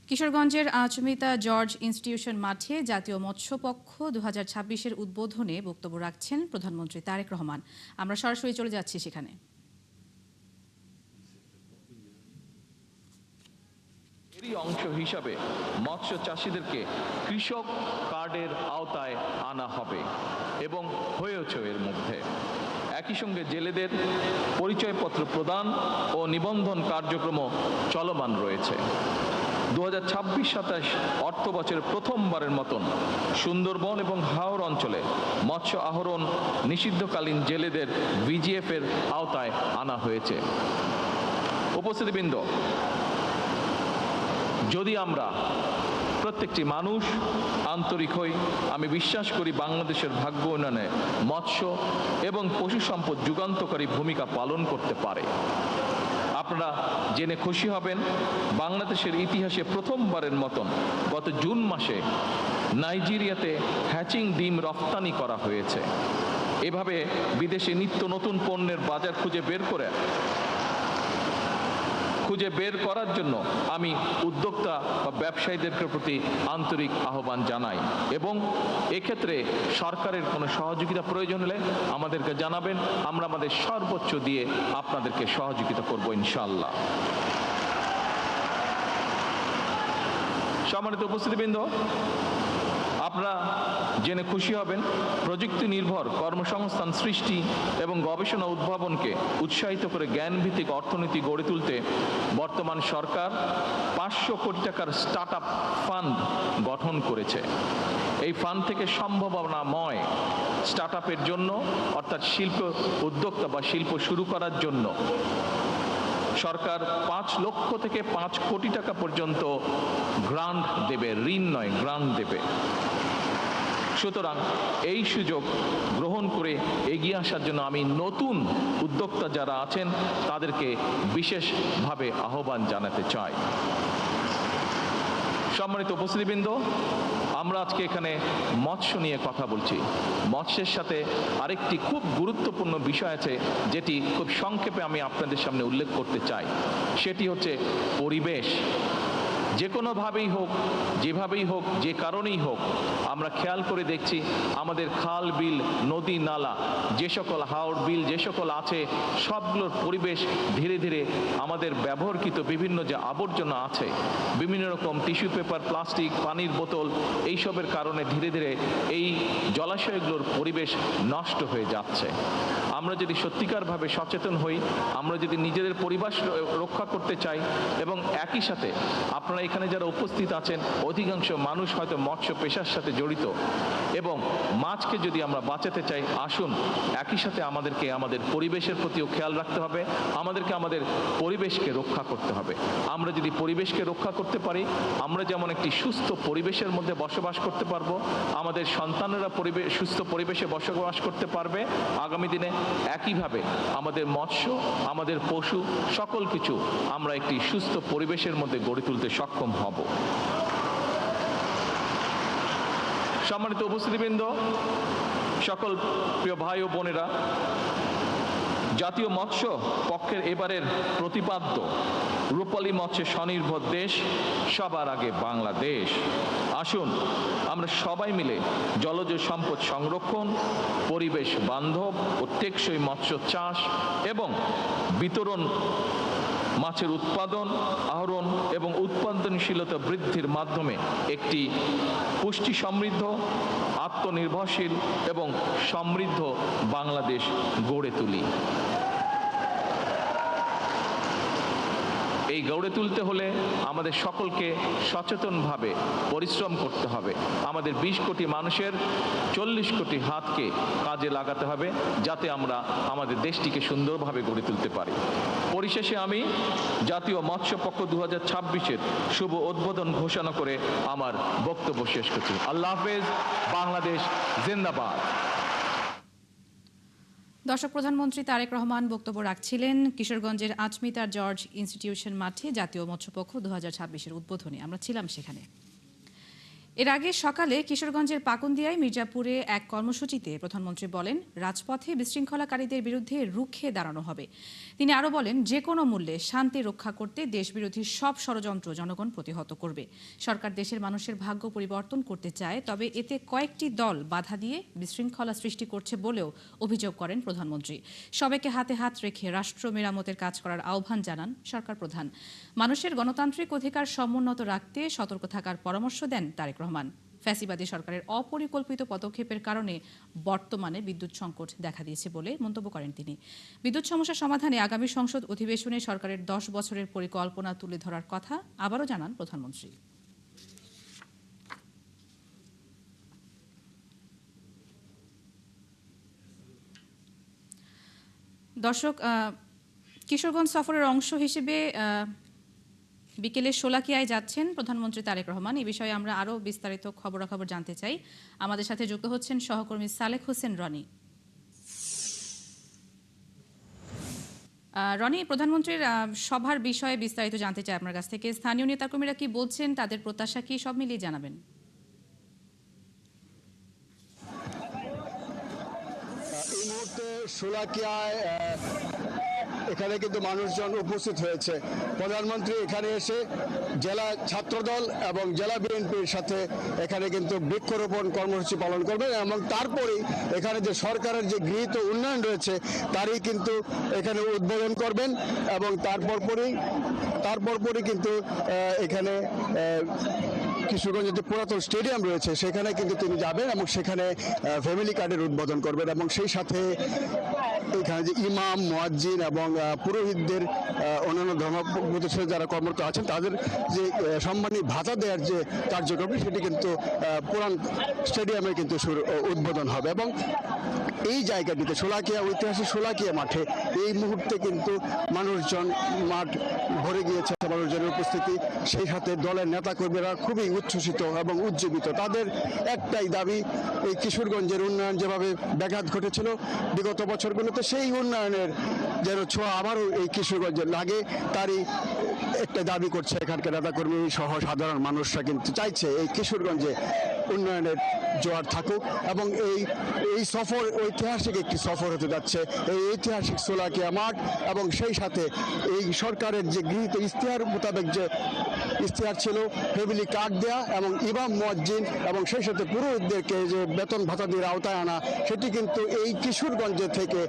কিশোরগঞ্জের আচমিতা George institution মাঠে জাতীয় মৎস্য পক্ষ 2026-এর উদ্বোধনে বক্তব্য রাখছেন প্রধানমন্ত্রী তারেক রহমান। আমরা সরাসরি চলে যাচ্ছি সেখানে। এরই অংশ হিসাবে মৎস্য চাষীদেরকে কৃষক কার্ডের আওতায় আনা হবে এবং হয়েছে এর মধ্যে। একই সঙ্গে জেলেদের পরিচয়পত্র প্রদান ও নিবন্ধন কার্যক্রম চলমান রয়েছে। 2026-27 অর্থ বছরের প্রথমবারের মতন সুন্দরবন এবং হাওর অঞ্চলে মৎস্য আহরণ নিষিদ্ধকালীন জেলেদের ভিজিএফ এর আওতায় আনা হয়েছে। উপস্থিতিবৃন্দ, যদি আমরা প্রত্যেকটি মানুষ আন্তরিক হই, আমি বিশ্বাস করি বাংলাদেশের ভাগ্য উন্নয়নে মৎস্য এবং পশু সম্পদ যুগান্তকারী ভূমিকা পালন করতে পারে। আপনারা জেনে খুশি হবেন, বাংলাদেশের ইতিহাসে প্রথমবারের মতন গত জুন মাসে নাইজেরিয়াতে হ্যাচিং ডিম রপ্তানি করা হয়েছে। এভাবে বিদেশে নিত্য নতুন পণ্যের বাজার খুঁজে বের করার জন্য আমি উদ্যোক্তা বা ব্যবসায়ীদের প্রতি আন্তরিক আহ্বান জানাই এবং এক্ষেত্রে সরকারের কোনো সহযোগিতা প্রয়োজন হলে আমাদেরকে জানাবেন। আমরা আমাদের সর্বোচ্চ দিয়ে আপনাদেরকে সহযোগিতা করব ইনশাআল্লাহ। সম্মানিত উপস্থিতিবৃন্দ, আপনারা জেনে খুশি হবেন, প্রযুক্তি নির্ভর কর্মসংস্থান সৃষ্টি এবং গবেষণা উদ্ভাবনকে উৎসাহিত করে জ্ঞানভিত্তিক অর্থনীতি গড়ে তুলতে বর্তমান সরকার 500 কোটি টাকার স্টার্ট আপ ফান্ড গঠন করেছে। এই ফান্ড থেকে সম্ভাবনাময় স্টার্ট আপের জন্য, অর্থাৎ শিল্প উদ্যোক্তা বা শিল্প শুরু করার জন্য সরকার 5 লক্ষ থেকে 5 কোটি টাকা পর্যন্ত গ্রান্ট দেবে, ঋণ নয়, গ্রান্ট দেবে। সুতরাং এই সুযোগ গ্রহণ করে এগিয়ে আসার জন্য আমি নতুন উদ্যোক্তা যারা আছেন তাদেরকে বিশেষভাবে আহ্বান জানাতে চাই। সম্মানিত উপস্থিতিবৃন্দ, আমরা আজকে এখানে মৎস্য নিয়ে কথা বলছি। মৎস্যের সাথে আরেকটি খুব গুরুত্বপূর্ণ বিষয় আছে যেটি খুব সংক্ষেপে আমি আপনাদের সামনে উল্লেখ করতে চাই। সেটি হচ্ছে পরিবেশ। যে কোনোভাবেই হোক, যেভাবেই হোক, যে কারণেই হোক, আমরা খেয়াল করে দেখছি আমাদের খাল বিল নদী নালা যে সকল হাওড় বিল যে সকল আছে সবগুলোর পরিবেশ ধীরে ধীরে আমাদের ব্যবহৃত বিভিন্ন যে আবর্জনা আছে, বিভিন্ন রকম টিস্যু পেপার, প্লাস্টিক, পানির বোতল, এইসবের কারণে ধীরে ধীরে এই জলাশয়গুলোর পরিবেশ নষ্ট হয়ে যাচ্ছে। আমরা যদি সত্যিকারভাবে সচেতন হই, আমরা যদি নিজেদের পরিবেশ রক্ষা করতে চাই এবং একই সাথে আপনারা এখানে যারা উপস্থিত আছেন অধিকাংশ মানুষ হয়তো মৎস্য পেশার সাথে জড়িত এবং মাছকে যদি আমরা বাঁচাতে চাই, আসুন একই সাথে আমাদেরকে আমাদের পরিবেশের প্রতিও খেয়াল রাখতে হবে, আমাদেরকে আমাদের পরিবেশকে রক্ষা করতে হবে। আমরা যদি পরিবেশকে রক্ষা করতে পারি, আমরা যেমন একটি সুস্থ পরিবেশের মধ্যে বসবাস করতে পারবো, আমাদের সন্তানেরা সুস্থ পরিবেশে বসবাস করতে পারবে আগামী দিনে। একইভাবে আমাদের মৎস্য, আমাদের পশু, সকল কিছু আমরা একটি সুস্থ পরিবেশের মধ্যে গড়ে তুলতে সক্ষম হব। সম্মানিত উপস্থিতিবৃন্দ, সকল প্রিয় ভাই ও বোনেরা, জাতীয় মৎস্য পক্ষের এবারের প্রতিপাদ্য রূপালী মৎস্যে স্বনির্ভর দেশ, সবার আগে বাংলাদেশ। আসুন আমরা সবাই মিলে জলজ সম্পদ সংরক্ষণ, পরিবেশ বান্ধব ও টেকসই মৎস্য চাষ এবং বিতরণ, মাছের উৎপাদন, আহরণ এবং উৎপাদনশীলতা বৃদ্ধির মাধ্যমে একটি পুষ্টি সমৃদ্ধ, আত্মনির্ভরশীল এবং সমৃদ্ধ বাংলাদেশ গড়ে তুলি। এই গড়ে তুলতে হলে আমাদের সকলকে সচেতনভাবে পরিশ্রম করতে হবে। আমাদের 20 কোটি মানুষের 40 কোটি হাতকে কাজে লাগাতে হবে যাতে আমরা আমাদের দেশটিকে সুন্দরভাবে গড়ে তুলতে পারি। পরিশেষে আমি জাতীয় মৎস্য পক্ষ 2026-এর শুভ উদ্বোধন ঘোষণা করে আমার বক্তব্য শেষ করছি। আল্লাহ হাফেজ। বাংলাদেশ জিন্দাবাদ। দর্শক, প্রধানমন্ত্রী তারেক রহমান বক্তব্য রাখছিলেন কিশোরগঞ্জের আচমিতা জর্জ ইনস্টিটিউশন মাঠে জাতীয় মৎস্য পক্ষ 2026-এর উদ্বোধনে। আমরা ছিলাম সেখানে। এর আগে সকালে কিশোরগঞ্জের পাকুন্দিয়ায় মির্জাপুরে এক কর্মসূচিতে প্রধানমন্ত্রী বলেন, রাজপথে বিশৃঙ্খলাকারীদের বিরুদ্ধে রুখে দাঁড়ানো হবে। তিনি আরও বলেন, যে কোনো মূল্যে শান্তি রক্ষা করতে দেশবিরোধী সব ষড়যন্ত্র জনগণ প্রতিহত করবে। সরকার দেশের মানুষের ভাগ্য পরিবর্তন করতে চায়, তবে এতে কয়েকটি দল বাধা দিয়ে বিশৃঙ্খলা সৃষ্টি করছে বলেও অভিযোগ করেন প্রধানমন্ত্রী। সবাইকে হাতে হাত রেখে রাষ্ট্র মেরামতের কাজ করার আহ্বান জানান সরকার প্রধান। মানুষের গণতান্ত্রিক অধিকার সমুন্নত রাখতে সতর্ক থাকার পরামর্শ দেন তারেক রহমান। ফ্যাসিবাদী সরকারের অপরিকল্পিত পদক্ষেপের কারণে বর্তমানে বিদ্যুৎ সংকট দেখা দিয়েছে বলে মন্তব্য করেন তিনি। বিদ্যুৎ সমস্যা সমাধানে আগামী সংসদ অধিবেশনে সরকারের 10 বছরের পরিকল্পনা তুলে ধরার কথা আবারও জানান প্রধানমন্ত্রী। দর্শক, কিশোরগঞ্জ সফরের অংশ হিসেবে বিকেলে শোলাকিয়ায় যাচ্ছেন প্রধানমন্ত্রী তারেক রহমান। এই বিষয়ে আমরা আরও বিস্তারিত খবরাখবর জানতে চাই। আমাদের সাথে যুক্ত হচ্ছেন সহকর্মী সালেক হোসেন রনি। রনি, প্রধানমন্ত্রীর সভার বিষয়ে বিস্তারিত জানতে চাই আপনার কাছ থেকে। স্থানীয় নেতাকর্মীরা কি বলছেন, তাদের প্রত্যাশা কি, সব মিলিয়ে জানাবেন। এই মুহূর্তে শোলাকিয়ায় এখানে কিন্তু মানুষজন উপস্থিত হয়েছে। প্রধানমন্ত্রী এখানে এসে জেলা ছাত্রদল এবং জেলা বিএনপির সাথে এখানে কিন্তু বৃক্ষরোপণ কর্মসূচি পালন করবেন এবং তারপরেই এখানে যে সরকারের যে গৃহীত উন্নয়ন রয়েছে তারই কিন্তু এখানে উদ্বোধন করবেন এবং তারপরই কিন্তু এখানে কিশোরগঞ্জের যে পুরাতন স্টেডিয়াম রয়েছে সেখানে কিন্তু তিনি যাবেন এবং সেখানে ফ্যামিলি কার্ডের উদ্বোধন করবেন এবং সেই সাথে এখানে যে ইমাম, মুয়াজ্জিন এবং পুরোহিতদের অন্যান্য ধর্ম প্রতিষ্ঠানে যারা কর্মরত আছেন তাদের যে সম্মানী ভাতা দেওয়ার যে কার্যক্রম সেটি কিন্তু পুরান স্টেডিয়ামে কিন্তু উদ্বোধন হবে এবং এই জায়গাটিতে শোলাকিয়া, ঐতিহাসিক শোলাকিয়া মাঠে এই মুহূর্তে কিন্তু মানুষজন মাঠ ভরে গিয়েছে, মানুষজনের উপস্থিতি। সেই সাথে দলের নেতাকর্মীরা খুবই উচ্ছ্বসিত এবং উজ্জীবিত। তাদের একটাই দাবি, এই কিশোরগঞ্জের উন্নয়ন যেভাবে ব্যাঘাত ঘটেছিল বিগত বছরগুলোতে, সেই উন্নয়নের যেন ছোঁয়া আবারও এই কিশোরগঞ্জে লাগে, তারই একটা দাবি করছে এখানকার নেতাকর্মী সহ সাধারণ মানুষরা। কিন্তু চাইছে এই কিশোরগঞ্জে উন্নয়নের জোয়ার থাকুক এবং এই সফর ঐতিহাসিক একটি সফর হতে যাচ্ছে, এই ঐতিহাসিক শোলাকিয়া মাঠ এবং সেই সাথে এই সরকারের যে গৃহীত ইশতেহার মোতাবেক যে ইশতেহার ছিল ফ্যামিলি কার্ড দেয়া এবং ইমাম, মুয়াজ্জিন এবং সেই সাথে পুরোহিতদেরকে যে বেতন ভাতা দিয়ে আওতায় আনা, সেটি কিন্তু এই কিশোরগঞ্জে থেকে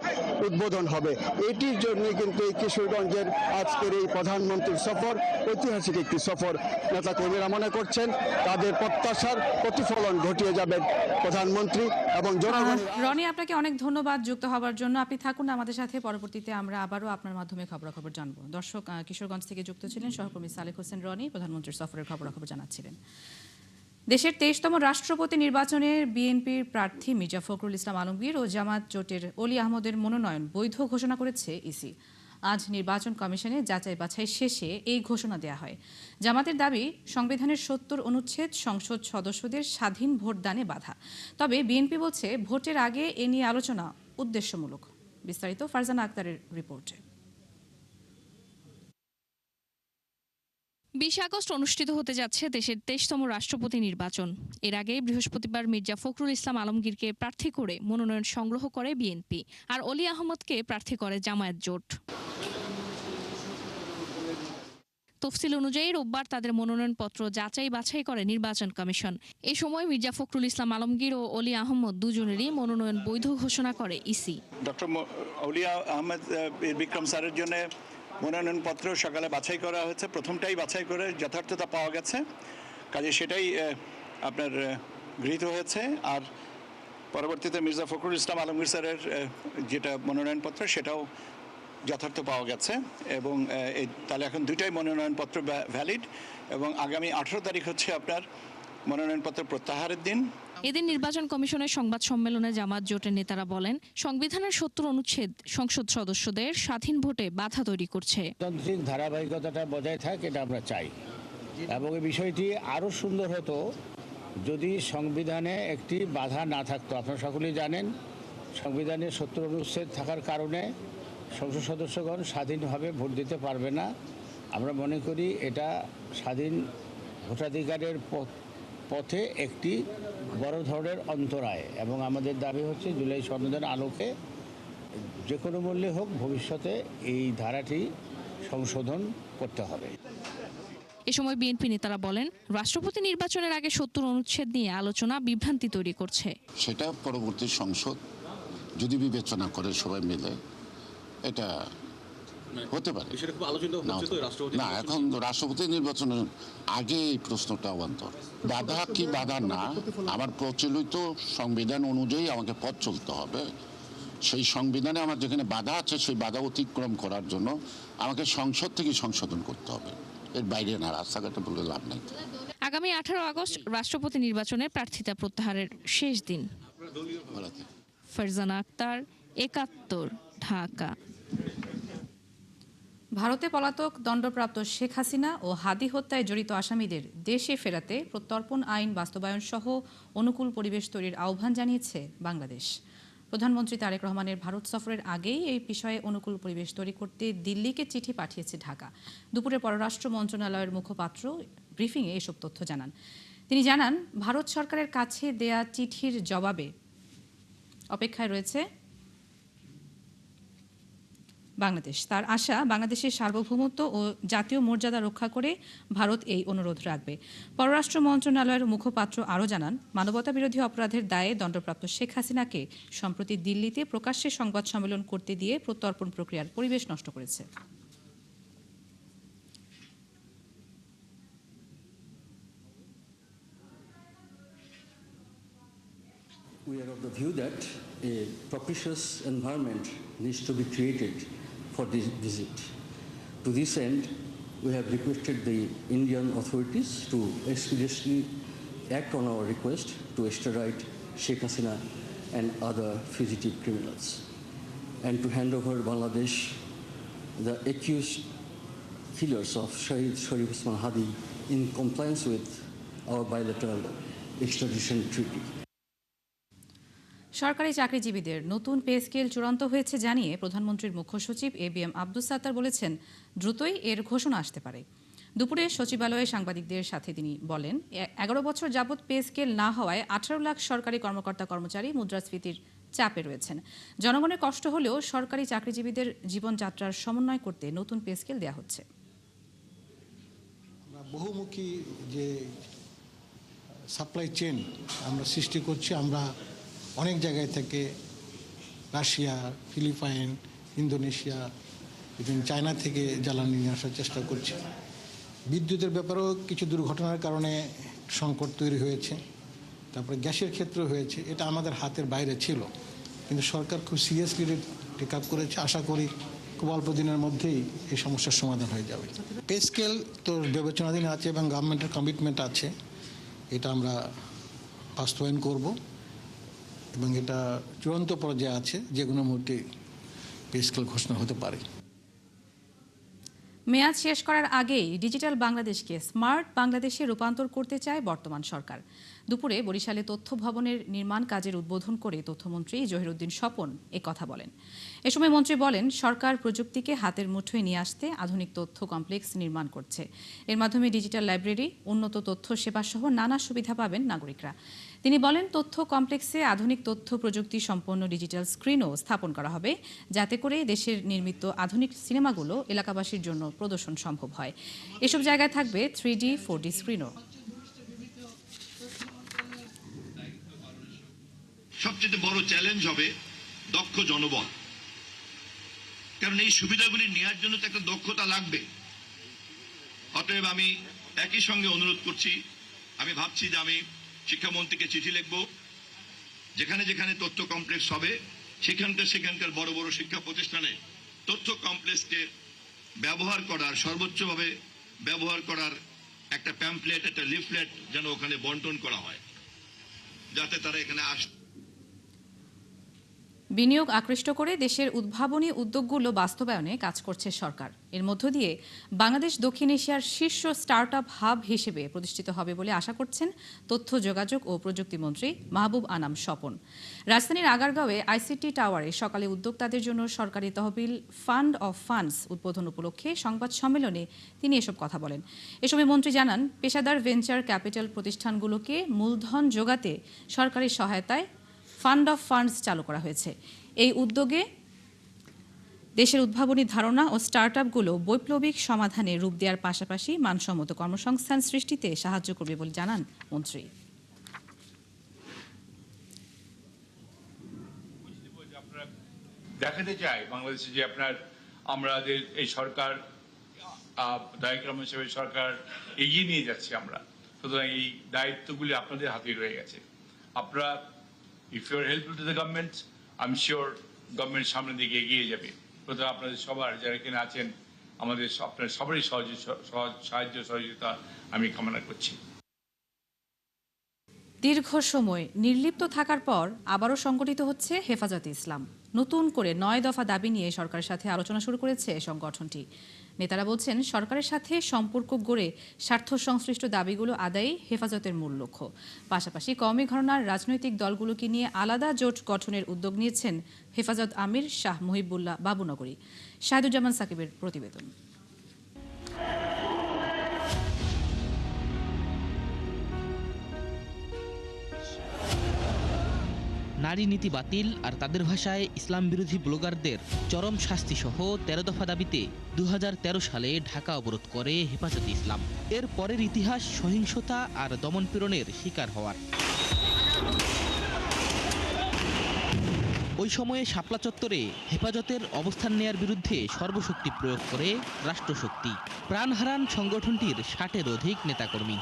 উদ্বোধন হবে। এটির জন্যই কিন্তু এই কিশোরগঞ্জের আজকের এই প্রধানমন্ত্রীর সফর ঐতিহাসিক একটি সফর। নেতাকর্মীরা মনে করছেন তাদের প্রত্যাশার প্রতিফলন ঘটিয়ে যাবেন প্রধানমন্ত্রী এবং জনগণ। রনি, আপনাকে অনেক ধন্যবাদ যুক্ত হওয়ার জন্য। আপনি থাকুন আমাদের সাথে, পরবর্তীতে আমরা আবারও আপনার মাধ্যমে খবরাখবর জানবো। দর্শক, কিশোরগঞ্জ থেকে যুক্ত ছিলেন সহকর্মী সালেক হোসেন রনি, প্রধানমন্ত্রীর সফরের খবরাখবর জানাচ্ছিলেন। দেশের 23তম রাষ্ট্রপতি নির্বাচনে বিএনপির প্রার্থী মির্জা ফখরুল ইসলাম আলমগীর ও জামায়াত জোটের অলি আহমদের মনোনয়ন বৈধ ঘোষণা করেছে ইসি। আজ নির্বাচন কমিশনে যাচাই বাছাই শেষে এই ঘোষণা দেয়া হয়। জামাতের দাবি, সংবিধানের 70 অনুচ্ছেদ সংসদ সদস্যদের স্বাধীন ভোটদানে বাধা। তবে বিএনপি বলছে ভোটের আগে এ নিয়ে আলোচনা উদ্দেশ্যমূলক। বিস্তারিত ফারজানা আক্তারের রিপোর্টে। 20 আগস্ট অনুষ্ঠিত হতে যাচ্ছে দেশের 23তম রাষ্ট্রপতি নির্বাচন। এর আগে বৃহস্পতিবার মির্জা ফখরুল ইসলাম আলমগীরকে প্রার্থী করে মনোনয়ন সংগ্রহ করে বিএনপি, আর অলি আহমদকে প্রার্থী করে জামায়াত জোট। তফসিল অনুযায়ী রোববার তাদের মনোনয়নপত্র যাচাই বাছাই করে নির্বাচন কমিশন। এই সময় মির্জা ফখরুল ইসলাম আলমগীর ও অলি আহমদ দুজনেরই মনোনয়ন বৈধ ঘোষণা করে ইসি। ডক্টর অলি আহমদ বিক্রম স্যারের জন্য মনোনয়নপত্র সকালে বাছাই করা হয়েছে, প্রথমটাই বাছাই করে যথার্থতা পাওয়া গেছে, কাজে সেটাই আপনার গৃহীত হয়েছে। আর পরবর্তীতে মির্জা ফখরুল ইসলাম আলমগীর স্যারের যেটা মনোনয়নপত্র সেটাও যথার্থ পাওয়া গেছে এবং তাহলে এখন দুইটাই মনোনয়নপত্র ভ্যালিড এবং আগামী 18 তারিখ হচ্ছে আপনার মনোনয়নপত্র প্রত্যাহারের দিন। এদিন নির্বাচন কমিশনের সংবাদ সম্মেলনে জামায়াত জোটের নেতারা বলেন, সংবিধানের 70 অনুচ্ছেদ সংসদ সদস্যদের স্বাধীন ভোটে বাধা তৈরি করছে। গণতান্ত্রিক ধারাবাহিকতাটা বজায় থাকে, এটা আমরা চাই এবং এই বিষয়টি আরও সুন্দর হতো যদি সংবিধানে একটি বাধা না থাকতো। আপনারা সকলেই জানেন সংবিধানে 70 অনুচ্ছেদ থাকার কারণে সংসদ সদস্যগণ স্বাধীনভাবে ভোট দিতে পারবে না। আমরা মনে করি এটা স্বাধীন ভোটাধিকারের পথে একটি বড় ধরনের অন্তরায়, এবং আমাদের দাবি হচ্ছে জুলাই সনদের আলোকে যে কোনো মূল্যে হোক ভবিষ্যতে এই ধারাটি সংশোধন করতে হবে। এ সময় বিএনপি নেতারা বলেন, রাষ্ট্রপতি নির্বাচনের আগে ৭০ অনুচ্ছেদ নিয়ে আলোচনা বিভ্রান্তি তৈরি করছে। সেটা পরবর্তী সংসদ যদি বিবেচনা করে সবাই মিলে, এটা হতে পারে। না, এখন রাষ্ট্রপতি নির্বাচনের আগে এই প্রশ্নটা অবান্তর। বাধা কি বাধা না, আমার প্রচলিত সংবিধান অনুযায়ী আমাকে পথ চলতে হবে। সেই সংবিধানে আমার যেখানে বাধা আছে সেই বাধা অতিক্রম করার জন্য আমাকে সংসদ থেকে সংশোধন করতে হবে, এর বাইরে না। রাস্তাঘাটে বলে লাভ নেই। আগামী 18 আগস্ট রাষ্ট্রপতি নির্বাচনে প্রার্থিতা প্রত্যাহারের শেষ দিন। ফারজানা আক্তার, ৭১, ঢাকা। ভারতে পলাতক দণ্ডপ্রাপ্ত শেখ হাসিনা ও হাদি হত্যায় জড়িত আসামিদের দেশে ফেরাতে প্রত্যর্পণ আইন বাস্তবায়ন সহ অনুকূল পরিবেশ তৈরির আহ্বান জানিয়েছে বাংলাদেশ। প্রধানমন্ত্রী তারেক রহমানের ভারত সফরের আগেই এই বিষয়ে অনুকূল পরিবেশ তৈরি করতে দিল্লিকে চিঠি পাঠিয়েছে ঢাকা। দুপুরে পররাষ্ট্র মন্ত্রণালয়ের মুখপাত্র ব্রিফিংয়ে এসব তথ্য জানান। তিনি জানান, ভারত সরকারের কাছে দেয়া চিঠির জবাবে অপেক্ষায় রয়েছে বাংলাদেশ। তার আশা, বাংলাদেশের সার্বভৌমত্ব ও জাতীয় মর্যাদা রক্ষা করে ভারত এই অনুরোধ রাখবে। পররাষ্ট্র মন্ত্রণালয়ের মুখপাত্র আরও জানান, মানবতাবিরোধী অপরাধের দায়ে দণ্ডপ্রাপ্ত শেখ হাসিনাকে সম্প্রতি দিল্লিতে প্রকাশ্যে সংবাদ সম্মেলন করতে দিয়ে প্রত্যর্পণ প্রক্রিয়ার পরিবেশ নষ্ট করেছে। We are of the view that a propitious environment needs to be created for this visit. To this end, we have requested the Indian authorities to expeditiously act on our request to extradite Sheikh Hasina and other fugitive criminals, and to hand over Bangladesh the accused killers of Shahid Sharif Usman Hadi in compliance with our bilateral extradition treaty. সরকারি চাকরিজীবীদের নতুন pay scale চূড়ান্ত হয়েছে জানিয়ে প্রধানমন্ত্রীর মুখ্য সচিব ABM Abdus Sattar বলেছেন, দ্রুতই এর ঘোষণা আসতে পারে। দুপুরে সচিবালয়ে সাংবাদিকদের সাথে তিনি বলেন, 11 বছর যাবৎ পে স্কেল না হওয়ায় 18 লাখ সরকারি কর্মকর্তা কর্মচারী মুদ্রাস্ফীতির চাপে রয়েছেন। জনগণের কষ্ট হলেও সরকারি চাকরিজীবীদের জীবনযাত্রার সমন্বয় করতে নতুন পে স্কেল দেওয়া হচ্ছে। বহুমুখী যে সাপ্লাই চেইন আমরা সৃষ্টি করছি, আমরা অনেক জায়গায় থেকে Russia, Philippines, Indonesia, even China থেকে জ্বালানি নিয়ে আসার চেষ্টা করছি। বিদ্যুতের ব্যাপারেও কিছু দুর্ঘটনার কারণে সংকট তৈরি হয়েছে, তারপরে গ্যাসের ক্ষেত্রে হয়েছে। এটা আমাদের হাতের বাইরে ছিল, কিন্তু সরকার খুব সিরিয়াসলি টেক আপ করেছে। আশা করি খুব অল্প দিনের মধ্যেই এই সমস্যার সমাধান হয়ে যাবে। পে স্কেল তো বিবেচনাধীন আছে এবং গভর্নমেন্টের কমিটমেন্ট আছে, এটা আমরা বাস্তবায়ন করব এবং এটা চূড়ান্ত পর্যায়ে আছে, যে কোনো মুহূর্তে পে স্কেল ঘোষণা হতে পারে। মেয়াদ শেষ করার আগেই ডিজিটাল বাংলাদেশকে স্মার্ট বাংলাদেশে রূপান্তর করতে চায় বর্তমান সরকার। দুপুরে বরিশালে তথ্য ভবনের নির্মাণ কাজের উদ্বোধন করে তথ্যমন্ত্রী জহিরুদ্দিন স্বপন কথা বলেন। এ সময় মন্ত্রী বলেন, সরকার প্রযুক্তিকে হাতের মুঠোয় নিয়ে আসতে আধুনিক তথ্য কমপ্লেক্স নির্মাণ করছে। এর মাধ্যমে ডিজিটাল লাইব্রেরি, উন্নত তথ্য সেবা সহ নানা সুবিধা পাবেন নাগরিকরা। তিনি বলেন, তথ্য কমপ্লেক্সে আধুনিক তথ্য প্রযুক্তি সম্পন্ন ডিজিটাল স্ক্রিনও স্থাপন করা হবে, যাতে করে দেশের নির্মিত আধুনিক সিনেমাগুলো এলাকাবাসীর জন্য প্রদর্শন সম্ভব হয়। এসব জায়গায় থাকবে 3D, 4D স্ক্রিনও। সবচেয়ে বড় চ্যালেঞ্জ হবে দক্ষ জনবল, কারণ এই সুবিধাগুলি নেওয়ার জন্য তো একটা দক্ষতা লাগবে। অতএব আমি একই সঙ্গে অনুরোধ করছি, আমি ভাবছি যে আমি শিক্ষামন্ত্রীকে চিঠি লিখব, যেখানে যেখানে তথ্য কমপ্লেক্স হবে সেখানকার বড় বড় শিক্ষা প্রতিষ্ঠানে তথ্য কমপ্লেক্সকে ব্যবহার করার, সর্বোচ্চভাবে ব্যবহার করার একটা প্যাম্পলেট, একটা লিফলেট যেন ওখানে বন্টন করা হয়, যাতে তারা এখানে বিনিয়োগ আকৃষ্ট করে দেশের উদ্ভাবনী উদ্যোগগুলো বাস্তবায়নে কাজ করছে সরকার। এর মধ্য দিয়ে বাংলাদেশ দক্ষিণ এশিয়ার শীর্ষ স্টার্টআপ হাব হিসেবে প্রতিষ্ঠিত হবে বলে আশা করছেন তথ্য যোগাযোগ ও প্রযুক্তি মন্ত্রী মাহবুব আনাম স্বপন। রাজধানীর আগারগাঁওয়ে আইসিটি টাওয়ারে সকালে উদ্যোক্তাদের জন্য সরকারি তহবিল ফান্ড অফ ফান্ডস উদ্বোধন উপলক্ষে সংবাদ সম্মেলনে তিনি এসব কথা বলেন। এ সময় মন্ত্রী জানান, পেশাদার ভেঞ্চার ক্যাপিটাল প্রতিষ্ঠানগুলোকে মূলধন যোগাতে সরকারি সহায়তায় ফান্ড অফ ফান্ডস চালু করা হয়েছে। এই উদ্যোগে দেশের উদ্ভাবনী ধারণা ও স্টার্টআপগুলো বৈপ্লবিক সমাধানে রূপ দেওয়ার পাশাপাশি মানসম্মত কর্মসংস্থান সৃষ্টিতে সাহায্য করবে বলে জানান মন্ত্রী। দেখাতে চাই বাংলাদেশে যে আমাদের এই সরকার দায়িত্ব হিসেবে সরকার এগিয়ে নিয়ে যাচ্ছে আমরা, সুতরাং এই দায়িত্বগুলি আপনাদের হাতেই রয়ে গেছে। আপনারা if you are helpful to the government, I am sure government সামনের দিকে এগিয়ে যাবে। সুতরাং আপনাদের সবার যারা এখানে আছেন, আপনার সবারই সাহায্য সহযোগিতা আমি কামনা করছি। দীর্ঘ সময় নির্লিপ্ত থাকার পর আবারও সংগঠিত হচ্ছে হেফাজতে ইসলাম। নতুন করে 9 দফা দাবি নিয়ে সরকারের সাথে আলোচনা শুরু করেছে সংগঠনটি। নেতারা বলছেন, সরকারের সাথে সম্পর্ক গড়ে স্বার্থ সংশ্লিষ্ট দাবিগুলো আদায়ই হেফাজতের মূল লক্ষ্য। পাশাপাশি কওমি ঘরানার রাজনৈতিক দলগুলোকে নিয়ে আলাদা জোট গঠনের উদ্যোগ নিয়েছেন হেফাজত আমির শাহ মুহিবুল্লাহ বাবুনগরী। শাহিদুজ্জামান সাকিবের প্রতিবেদন। নারী নীতি বাতিল আর তাদের ভাষায় ইসলাম বিরোধী ব্লগারদের চরম শাস্তি সহ 13 দফা দাবিতে 2013 সালে ঢাকা অবরোধ করে হেফাজতে ইসলাম। এর পরের ইতিহাস সহিংসতা আর দমনপীড়নের শিকার হওয়ার। ওই সময়ে শাপলা চত্বরে হেফাজতের অবস্থান নেয়ার বিরুদ্ধে সর্বশক্তি প্রয়োগ করে রাষ্ট্রশক্তি। প্রাণ হারান সংগঠনটির 60-এর অধিক নেতাকর্মী।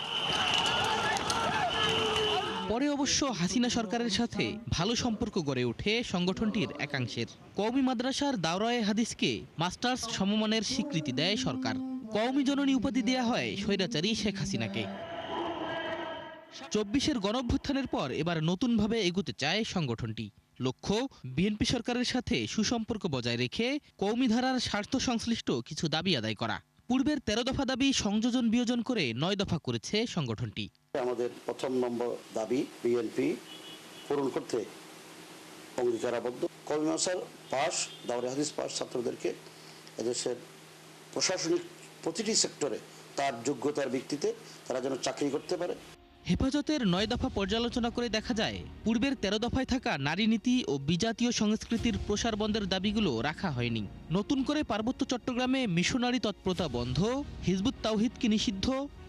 পরে অবশ্য হাসিনা সরকারের সাথে ভালো সম্পর্ক গড়ে ওঠে সংগঠনটির একাংশের। কওমি মাদ্রাসার দাওরায়ে হাদিসকে মাস্টার্স সমমানের স্বীকৃতি দেয় সরকার। কওমি জননী উপাধি দেয়া হয় স্বৈরাচারী শেখ হাসিনাকে। 24-এর গণঅভ্যুত্থানের পর এবার নতুনভাবে এগোতে চায় সংগঠনটি। লক্ষ্য, বিএনপি সরকারের সাথে সুসম্পর্ক বজায় রেখে কওমি ধারার স্বার্থ সংশ্লিষ্ট কিছু দাবি আদায় করা। পূর্বের 13 দফা দাবি সংযোজন বিয়োজন করে 9 দফা করেছে সংগঠনটি। আমাদের প্রথম নম্বর দাবি বিএনপি পূরণ করতে অঙ্গীকারাবদ্ধ। কওমি মাদ্রাসার পাস, দাওরায়ে হাদিস পাস ছাত্রদেরকে এদেশের প্রশাসনিক প্রতিটি সেক্টরে তার যোগ্যতার ভিত্তিতে তারা যেন চাকরি করতে পারে। হেফাজতের 9 দফা পর্যালোচনা করে দেখা যায়, পূর্বের 13 দফায় থাকা নারী নীতি ও বিজাতীয় সংস্কৃতির প্রসার বন্ধের দাবিগুলো রাখা হয়নি। নতুন করে পার্বত্য চট্টগ্রামে মিশনারি তৎপরতা বন্ধ, হিজবুত তাওহিদকে নিষিদ্ধ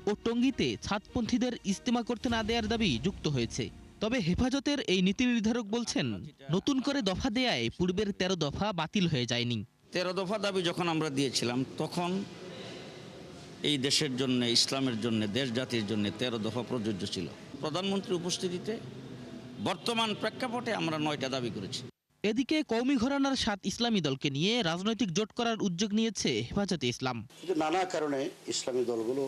ও টঙ্গীতে ছাদপন্থীদের ইজতেমা করতে না দেওয়ার দাবি যুক্ত হয়েছে। তবে হেফাজতের এই নীতি নির্ধারক বলছেন, নতুন করে দফা দেয়ায় পূর্বের 13 দফা বাতিল হয়ে যায়নি। 13 দফা দাবি যখন আমরা দিয়েছিলাম, তখন এই দেশের জন্য, ইসলামের জন্য, দেশ জাতির জন্য 13 দফা প্রযোজ্য ছিল। প্রধানমন্ত্রীর উপস্থিতিতে বর্তমান প্রেক্ষাপটে আমরা 9টা দাবি করেছি। এদিকে কওমি ঘরানার 7 ইসলামী দলকে নিয়ে রাজনৈতিক জোট করার উদ্যোগ নিয়েছে হেফাজতে ইসলাম। কিন্তু নানা কারণে ইসলামী দলগুলো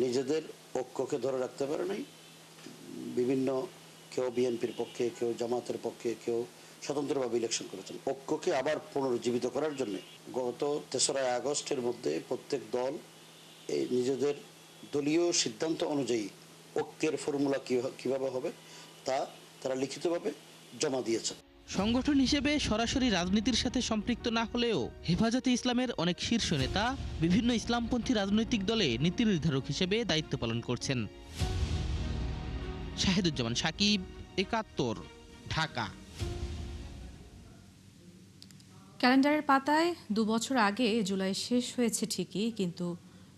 নিজেদের পক্ষকে ধরে রাখতে পারে নাই। বিভিন্ন কেউ বিএনপির পক্ষে, কেউ জামাতের পক্ষে, কেউ স্বতন্ত্রভাবে ইলেকশন করেছেন। পক্ষকে আবার পুনরুজ্জীবিত করার জন্য গত 3রা আগস্টের মধ্যে প্রত্যেক দল এই নিজেদের দলীয় সিদ্ধান্ত অনুযায়ী ঐক্যের ফর্মুলা কিভাবে হবে তা তারা লিখিতভাবে জমা দিয়েছে। সংগঠন হিসেবে সরাসরি রাজনীতির সাথে সম্পৃক্ত না হলেও হেফাজতে ইসলামের অনেক শীর্ষ নেতা বিভিন্ন ইসলামপন্থী রাজনৈতিক দলে নীতি নির্ধারক হিসেবে দায়িত্ব পালন করছেন। শাহিদুজ্জামান সাকিব, 71, ঢাকা। ক্যালেন্ডারের পাতায় 2 বছর আগে জুলাই শেষ হয়েছে ঠিকই, কিন্তু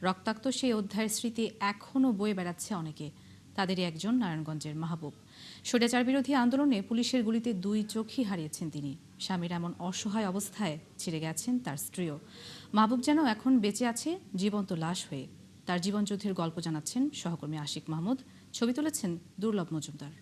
রক্তাক্ত সেই অধ্যায়ের স্মৃতি এখনও বয়ে বেড়াচ্ছে অনেকে। তাদেরই একজন নারায়ণগঞ্জের মাহবুব। স্বৈরাচার বিরোধী আন্দোলনে পুলিশের গুলিতে 2 চোখই হারিয়েছেন তিনি। স্বামীর এমন অসহায় অবস্থায় ছেড়ে গেছেন তার স্ত্রীও। মাহবুব যেন এখন বেঁচে আছে জীবন্ত লাশ হয়ে। তার জীবনযুদ্ধের গল্প জানাচ্ছেন সহকর্মী আশিক মাহমুদ। ছবি তুলেছেন দুর্লভ মজুমদার।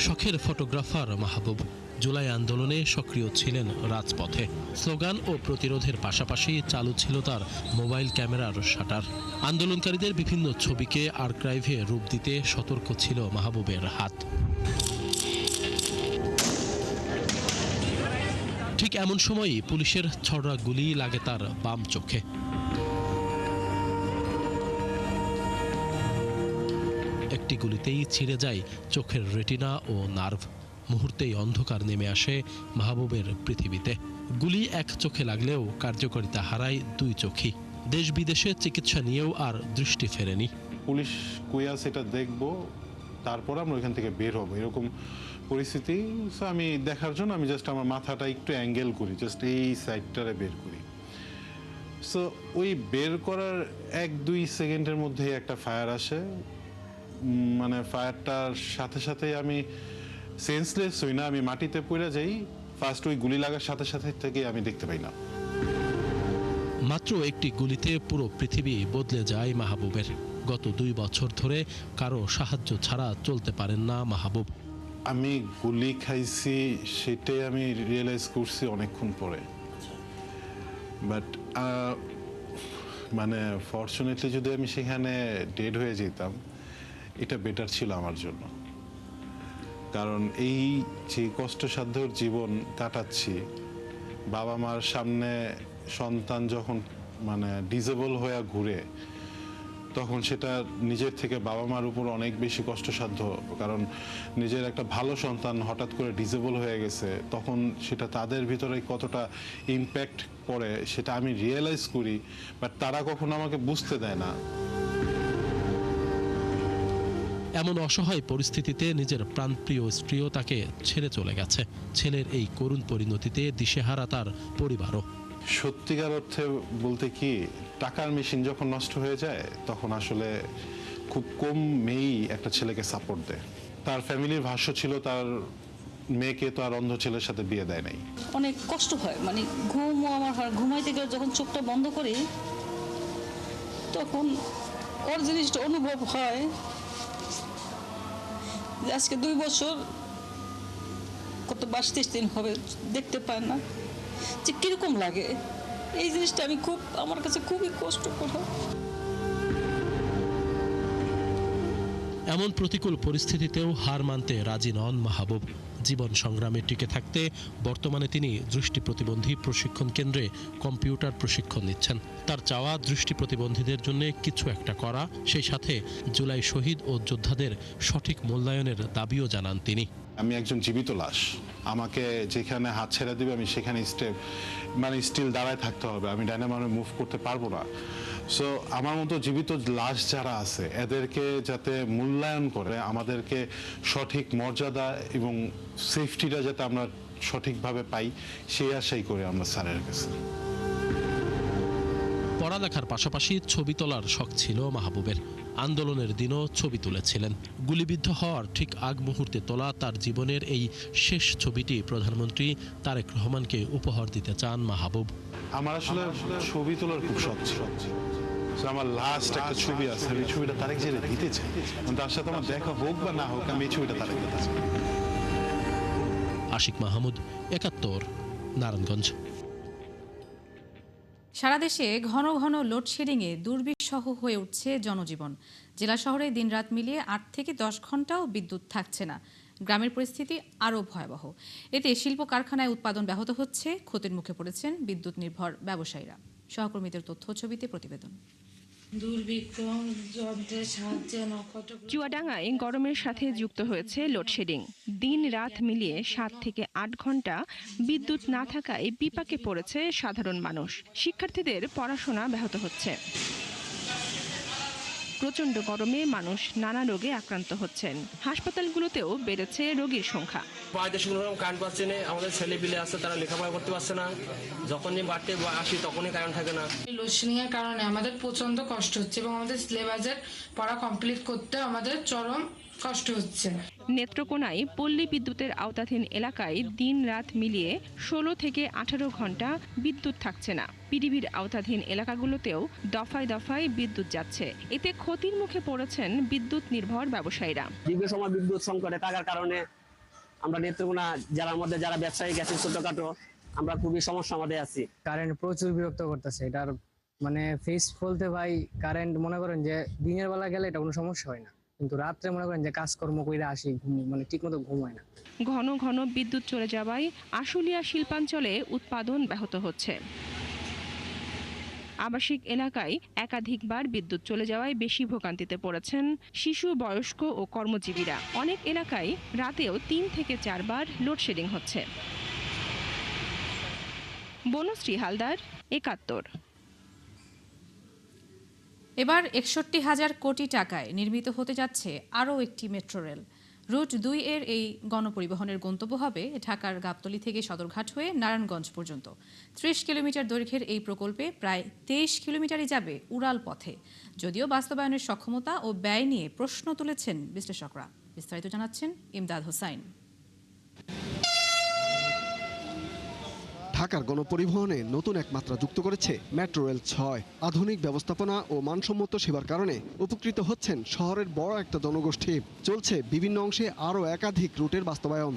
শখের ফটোগ্রাফার মাহবুব জুলাই আন্দোলনে সক্রিয় ছিলেন রাজপথে। স্লোগান ও প্রতিরোধের পাশাপাশি চালু ছিল তার মোবাইল ক্যামেরার শাটার। আন্দোলনকারীদের বিভিন্ন ছবিকে আর্কাইভে রূপ দিতে সতর্ক ছিল মাহবুবের হাত। ঠিক এমন সময়ই পুলিশের ছড়া গুলি লাগে তার বাম চোখে। একটি গুলিতেই ছিঁড়ে যায় চোখের রেটিনা ও নার্ভ। মুহূর্তেই অন্ধকার নেমে আসে মাহবুবের পৃথিবীতে। গুলি এক চোখে লাগলেও কার্যকারিতা হারায় দুই চোখই। দেশ বিদেশে চিকিৎসা নিয়েও আর দৃষ্টি ফেরেনি। পুলিশ কুইয়া সেটা দেখবো, তারপর আমরা ওইখান থেকে বের হবো, এরকম পরিস্থিতি। সো আমি দেখার জন্য আমি জাস্ট আমার মাথাটা একটু অ্যাঙ্গেল করি, জাস্ট এই সাইডটারে বের করি। সো ওই বের করার 1-2 সেকেন্ডের মধ্যে একটা ফায়ার আসে। মানে ফায়ারটার সাথে সাথে আমি সেন্সলেস হই না, আমি মাটিতে পড়ে যাই। ফার্স্ট ওই গুলি লাগার সাথে সাথে থেকে আমি দেখতে পাই না। মাত্র একটি গুলিতে পুরো পৃথিবী বদলে যায় মাহবুবের। গত 2 বছর ধরে কারো সাহায্য ছাড়া চলতে পারেন না মাহবুব। আমি গুলি খাইছি সেটাই আমি রিয়েলাইজ করছি অনেকক্ষণ পরে। বাট মানে ফরচুনেটলি যদি আমি সেখানে ডেড হয়ে যেতাম, এটা বেটার ছিল আমার জন্য। কারণ এই যে কষ্টসাধ্য জীবন কাটাচ্ছি, বাবা মার সামনে সন্তান যখন মানে ডিসেবল হয়ে ঘুরে, তখন সেটা নিজের থেকে বাবা মার উপর অনেক বেশি কষ্টসাধ্য। কারণ নিজের একটা ভালো সন্তান হঠাৎ করে ডিসেবল হয়ে গেছে, তখন সেটা তাদের ভিতরে কতটা ইম্প্যাক্ট পড়ে সেটা আমি রিয়েলাইজ করি, বাট তারা কখনো আমাকে বুঝতে দেয় না। এমন অসহায় পরিস্থিতিতে নিজের প্রাণপ্রিয় স্ত্রীও তাকে ছেড়ে চলে গেছে। ছেলের এই করুণ পরিণতিতে দিশেহারা তার পরিবারও। সত্যিকার অর্থে বলতে কি, টাকার মেশিন যখন নষ্ট হয়ে যায় তখন আসলে খুব কম মেয়েই একটা ছেলেকে সাপোর্ট দেয়। তার ফ্যামিলির ভাষ্য ছিল তার মেয়েকে তো আর অন্ধ ছেলের সাথে বিয়ে দেয় নাই। অনেক কষ্ট হয়, মানে ঘুমও আমার হয়, ঘুমাইতে গেলে যখন চোখটা বন্ধ করি তখন ওর জিনিসটা অনুভব হয় যে আজকে 2 বছর কত 22-23 দিন হবে দেখতে পায় না, যে কিরকম লাগে এই জিনিসটা। আমি খুব, আমার কাছে খুবই কষ্টকর হয়। এমন প্রতিকূল পরিস্থিতিতেও হার মানতে রাজি নন মাহবুব। জীবন সংগ্রামে টিকে থাকতে বর্তমানে তিনি দৃষ্টি প্রতিবন্ধী প্রশিক্ষণ কেন্দ্রে কম্পিউটার প্রশিক্ষণ নিচ্ছেন। তার চাওয়া দৃষ্টি প্রতিবন্ধীদের জন্য কিছু একটা করা, সেই সাথে জুলাই শহীদ ও যোদ্ধাদের সঠিক মূল্যায়নের দাবিও জানান তিনি। আমি একজন জীবিত লাশ, আমাকে যেখানে হাত ছেড়ে দিবে আমি সেখানে স্টিল দাঁড়ায় থাকতে হবে, আমি ডাইনামামে মুভ করতে পারবো না। সো আমার মতো জীবিত লাশ যারা আছে এদেরকে যাতে মূল্যায়ন করে, আমাদেরকে সঠিক মর্যাদা এবং সেফটিটা যাতে আমরা সঠিকভাবে পাই, সেই আশাই করে আমরা স্যারের কাছে। পড়ালেখার পাশাপাশি ছবি তোলার শখ ছিল মাহবুবের। আন্দোলনের দিনও ছবি তুলেছিলেন। গুলিবিদ্ধ হওয়ার ঠিক আগ মুহূর্তে তোলা তার জীবনের এই শেষ ছবিটি প্রধানমন্ত্রী তারেক রহমানকে উপহার দিতে চান মাহবুব। আমার আসলে ছবি তোলার খুব শখ ছিল। আমার লাস্ট একটা ছবি আছে, এই ছবিটা তারেক যে দিতে চাই, তার সাথে আমার দেখা হোক বা না হোক, আমি এই ছবিটা তারেক দিতে চাই। আশিক মাহমুদ, ৭১, নারায়ণগঞ্জ। সারা দেশে ঘন ঘন লোডশেডিংয়ে দুর্বিষহ হয়ে উঠছে জনজীবন। জেলা শহরে দিনরাত মিলিয়ে 8 থেকে 10 ঘন্টাও বিদ্যুৎ থাকছে না। গ্রামের পরিস্থিতি আরও ভয়াবহ। এতে শিল্প কারখানায় উৎপাদন ব্যাহত হচ্ছে, ক্ষতির মুখে পড়েছেন বিদ্যুৎ নির্ভর ব্যবসায়ীরা। সহকর্মীদের তথ্য ছবিতে প্রতিবেদন। চুয়াডাঙ্গায় গরমের সাথে যুক্ত হয়েছে লোডশেডিং। দিন রাত মিলিয়ে 7 থেকে 8 ঘন্টা বিদ্যুৎ না থাকায় বিপাকে পড়েছে সাধারণ মানুষ। শিক্ষার্থীদের পড়াশোনা ব্যাহত হচ্ছে। প্রচণ্ড গরমে মানুষ নানা রোগে আক্রান্ত হচ্ছেন। হাসপাতালগুলোতেও বেড়েছে রোগীর সংখ্যা। কারেন্ট পাচ্ছে না, আমাদের ছেলে পিলে আছে তারা লেখাপড়া করতে পারছে না, যখনই বাড়তে আসি তখনই কারেন্ট থাকে না। লোডশেডিং এর কারণে আমাদের প্রচন্ড কষ্ট হচ্ছে এবং আমাদের সিলেবাসের পড়া কমপ্লিট করতে আমাদের চরম কষ্ট হচ্ছে। নেত্রকোনায় পল্লী বিদ্যুতের আওতাধীন এলাকায় দিন রাত মিলিয়ে 16 থেকে 18 ঘন্টা বিদ্যুৎ থাকছে না। পিডিবির আওতাধীন এলাকাগুলোতেও দফায় দফায় বিদ্যুৎ যাচ্ছে। এতে ক্ষতির মুখে পড়েছেন বিদ্যুৎ নির্ভর ব্যবসায়ীরা। দীর্ঘ সময় বিদ্যুৎ সংকটে থাকার কারণে আমরা নেত্রকোনা জেলার মধ্যে যারা ব্যবসায়ী গেছে ছোটখাটো, আমরা খুবই সমস্যার মধ্যে আছি। কারেন্ট প্রচুর বিরক্ত করতেছে, এটার মানে ফেস বলতে ভাই কারেন্ট মনে করেন যে দিনের বেলা গেলে এটা কোনো সমস্যা হয় না, কিন্তু রাত্রে মনে করেন যে কাজকর্ম করে আসি মানে ঠিক মতো ঘুম হয় না। ঘন ঘন বিদ্যুৎ চলে যাওয়ায় আশুলিয়া শিল্পাঞ্চলে উৎপাদন ব্যাহত হচ্ছে। আবাসিক এলাকায় একাধিকবার বিদ্যুৎ চলে যাওয়ায় বেশি ভোগান্তিতে পড়েছেন শিশু, বয়স্ক ও কর্মজীবীরা। অনেক এলাকায় রাতেও 3 থেকে 4 বার লোডশেডিং হচ্ছে। বনশ্রী হালদার, ৭১। এবার ৬১,০০০ কোটি টাকায় নির্মিত হতে যাচ্ছে আরও একটি মেট্রো রেল। রুট 2 এর এই গণপরিবহনের গন্তব্য হবে ঢাকার গাবতলী থেকে সদরঘাট হয়ে নারায়ণগঞ্জ পর্যন্ত। ৩০ কিলোমিটার দৈর্ঘ্যের এই প্রকল্পে প্রায় ২৩ কিলোমিটারই যাবে উড়াল পথে। যদিও বাস্তবায়নের সক্ষমতা ও ব্যয় নিয়ে প্রশ্ন তুলেছেন বিশ্লেষকরা। বিস্তারিত জানাচ্ছেন ইমদাদ হোসাইন। ঢাকার গণপরিবহনে নতুন এক মাত্রা যুক্ত করেছে মেট্রো রেল ৬। আধুনিক ব্যবস্থাপনা ও মানসম্মত সেবার কারণে উপকৃত হচ্ছেন শহরের বড় একটা জনগোষ্ঠী। চলছে বিভিন্ন অংশে আরও একাধিক রুটের বাস্তবায়ন।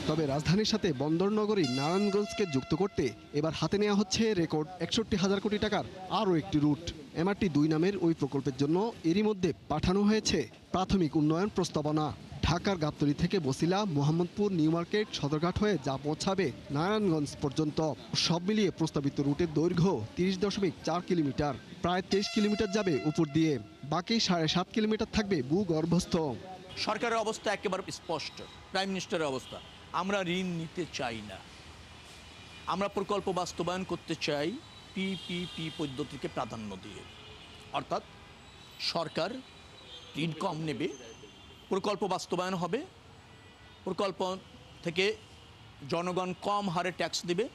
তবে রাজধানীর সাথে বন্দরনগরী নারায়ণগঞ্জকে যুক্ত করতে এবার হাতে নেওয়া হচ্ছে রেকর্ড ৬১,০০০ কোটি টাকার আরও একটি রুট। MRT 2 নামের ওই প্রকল্পের জন্য এরই মধ্যে পাঠানো হয়েছে প্রাথমিক উন্নয়ন প্রস্তাবনা। ঢাকার গাবতলী থেকে বছিলা, মোহাম্মদপুর, নিউ মার্কেট, সদরঘাট হয়ে যা পৌঁছাবে নারায়ণগঞ্জ পর্যন্ত। সব মিলিয়ে প্রস্তাবিত রুটের দৈর্ঘ্য ৩০.৪ কিলোমিটার। প্রায় ২৩ কিলোমিটার যাবে উপর দিয়ে, বাকি ৭.৫ কিলোমিটার থাকবে ভূগর্ভস্থ। সরকারের অবস্থা একেবারে স্পষ্ট, প্রাইম মিনিস্টারের অবস্থা। আমরা ঋণ নিতে চাই না, আমরা প্রকল্প বাস্তবায়ন করতে চাই PPP পদ্ধতিকে প্রাধান্য দিয়ে। অর্থাৎ সরকার ঋণ কম নেবে, প্রকল্প বাস্তবায়ন হবে, প্রকল্প থেকে জনগণ কম হারে ট্যাক্স দেবে,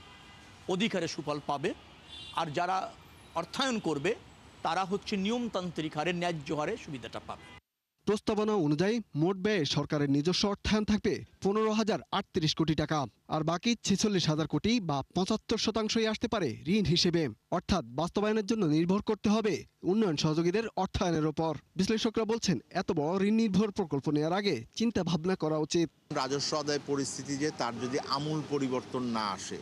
অধিকারে সুফল পাবে, আর যারা অর্থায়ন করবে তারা হচ্ছে নিয়মতান্ত্রিক হারে, ন্যায্য হারে সুবিধাটা পাবে। প্রস্তাবনা অনুযায়ী মোট ব্যয়ে সরকারের নিজস্ব অর্থায়ন থাকবে ১৫,০৩৮ কোটি টাকা, আর বাকি ৪৬,০০০ কোটি বা ৭৫% আসতে পারে ঋণ হিসেবে। অর্থাৎ বাস্তবায়নের জন্য নির্ভর করতে হবে উন্নয়ন সহযোগীদের অর্থায়নের ওপর। বিশ্লেষকরা বলছেন, এত বড় ঋণ নির্ভর প্রকল্প নেওয়ার আগে চিন্তা ভাবনা করা উচিত। রাজস্ব আদায় পরিস্থিতি যে তার যদি আমূল পরিবর্তন না আসে,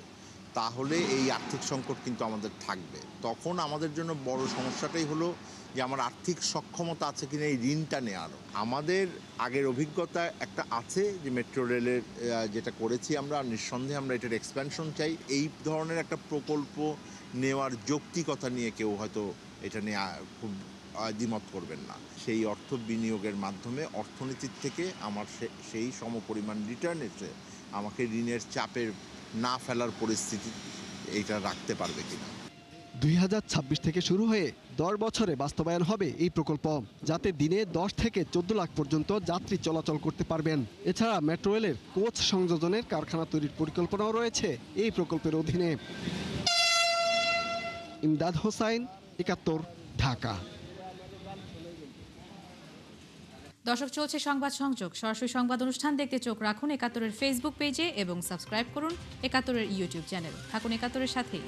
তাহলে এই আর্থিক সংকট কিন্তু আমাদের থাকবে। তখন আমাদের জন্য বড় সমস্যাটাই হলো যে আমার আর্থিক সক্ষমতা আছে কিনা এই ঋণটা নেওয়ার। আমাদের আগের অভিজ্ঞতা একটা আছে যে মেট্রো রেলের যেটা করেছি আমরা, নিঃসন্দেহে আমরা এটার এক্সপ্যানশন চাই। এই ধরনের একটা প্রকল্প নেওয়ার যৌক্তিকতা নিয়ে কেউ হয়তো এটা নিয়ে খুব দ্বিমত করবেন না। সেই অর্থ বিনিয়োগের মাধ্যমে অর্থনীতির থেকে আমার সেই সমপরিমাণ রিটার্ন এসে আমাকে ঋণের চাপে না ফেলার পরিস্থিতি এইটা রাখতে পারবে কিনা। ২০২৬ থেকে শুরু হয়ে ১০ বছরে বাস্তবায়ন হবে এই প্রকল্প, যাতে দিনে ১০ থেকে ১৪ লাখ পর্যন্ত যাত্রী চলাচল করতে পারবেন। এছাড়া মেট্রো রেলের কোচ সংযোজনের কারখানা তৈরির পরিকল্পনাও রয়েছে এই প্রকল্পের অধীনে। ইমদাদ হোসাইন, ৭১, ঢাকা। দর্শক, চলছে সংবাদ সংযোগ। সরাসরি সংবাদ অনুষ্ঠান দেখতে চোখ রাখুন ৭১-এর ফেসবুক পেজে এবং সাবস্ক্রাইব করুন ৭১-এর ইউটিউব চ্যানেল। থাকুন ৭১-এর সাথেই।